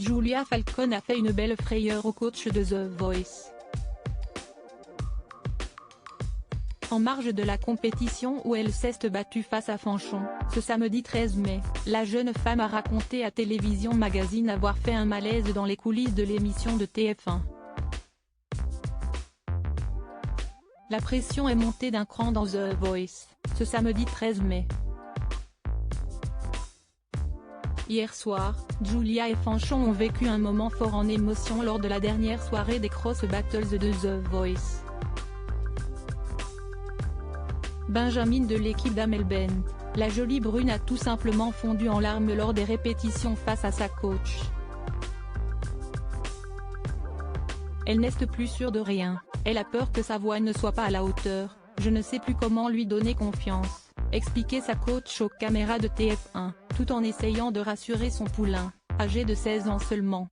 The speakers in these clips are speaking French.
Julia Falcone a fait une belle frayeur au coach de The Voice. En marge de la compétition où elle s'est battue face à Fanchon, ce samedi 13 mai, la jeune femme a raconté à Télévision Magazine avoir fait un malaise dans les coulisses de l'émission de TF1. La pression est montée d'un cran dans The Voice, ce samedi 13 mai. Hier soir, Julia et Fanchon ont vécu un moment fort en émotion lors de la dernière soirée des Cross Battles de The Voice. Benjamin de l'équipe d'Amel Bent, la jolie brune a tout simplement fondu en larmes lors des répétitions face à sa coach. Elle n'est plus sûre de rien, elle a peur que sa voix ne soit pas à la hauteur, je ne sais plus comment lui donner confiance, expliquait sa coach aux caméras de TF1, tout en essayant de rassurer son poulain, âgé de 16 ans seulement.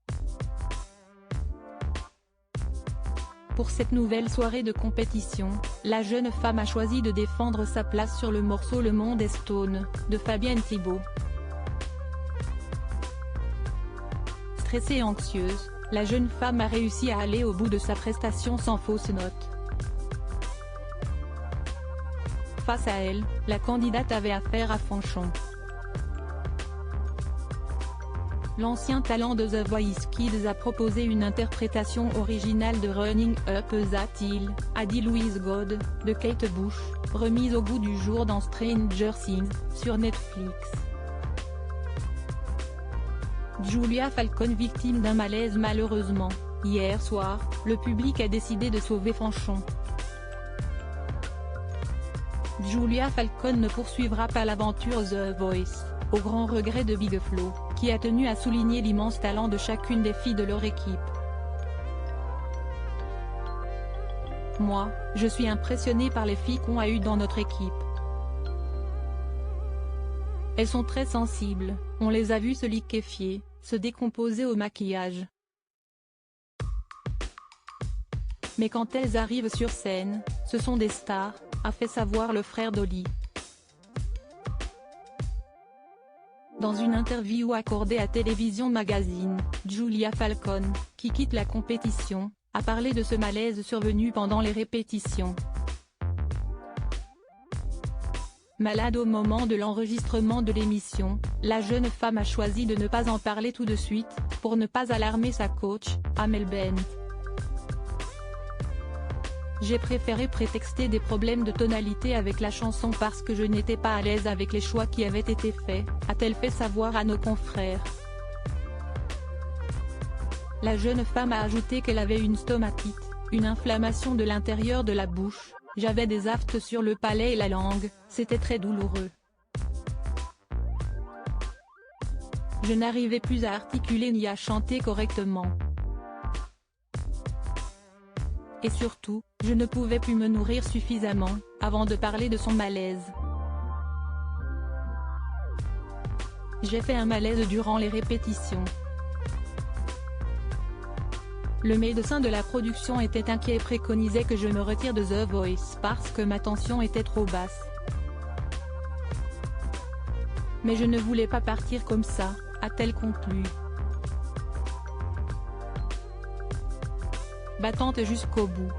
Pour cette nouvelle soirée de compétition, la jeune femme a choisi de défendre sa place sur le morceau Le Monde est Stone, de Fabienne Thibault. Stressée et anxieuse, la jeune femme a réussi à aller au bout de sa prestation sans fausse note. Face à elle, la candidate avait affaire à Fanchon. L'ancien talent de The Voice Kids a proposé une interprétation originale de Running Up That Hill, a dit Louise God, de Kate Bush, remise au goût du jour dans Stranger Things, sur Netflix. Julia Falcone victime d'un malaise malheureusement, hier soir, le public a décidé de sauver Fanchon. Julia Falcone ne poursuivra pas l'aventure The Voice, au grand regret de Big Flo, qui a tenu à souligner l'immense talent de chacune des filles de leur équipe. Moi, je suis impressionnée par les filles qu'on a eues dans notre équipe. Elles sont très sensibles, on les a vues se liquéfier, se décomposer au maquillage. Mais quand elles arrivent sur scène, ce sont des stars, a fait savoir le frère d'Olly. Dans une interview accordée à Télévision Magazine, Julia Falcone, qui quitte la compétition, a parlé de ce malaise survenu pendant les répétitions. Malade au moment de l'enregistrement de l'émission, la jeune femme a choisi de ne pas en parler tout de suite, pour ne pas alarmer sa coach, Amel Bent. J'ai préféré prétexter des problèmes de tonalité avec la chanson parce que je n'étais pas à l'aise avec les choix qui avaient été faits, a-t-elle fait savoir à nos confrères. La jeune femme a ajouté qu'elle avait une stomatite, une inflammation de l'intérieur de la bouche, j'avais des aftes sur le palais et la langue, c'était très douloureux. Je n'arrivais plus à articuler ni à chanter correctement. Et surtout, je ne pouvais plus me nourrir suffisamment, avant de parler de son malaise. J'ai fait un malaise durant les répétitions. Le médecin de la production était inquiet et préconisait que je me retire de The Voice parce que ma tension était trop basse. Mais je ne voulais pas partir comme ça, a-t-elle conclu. Battante jusqu'au bout.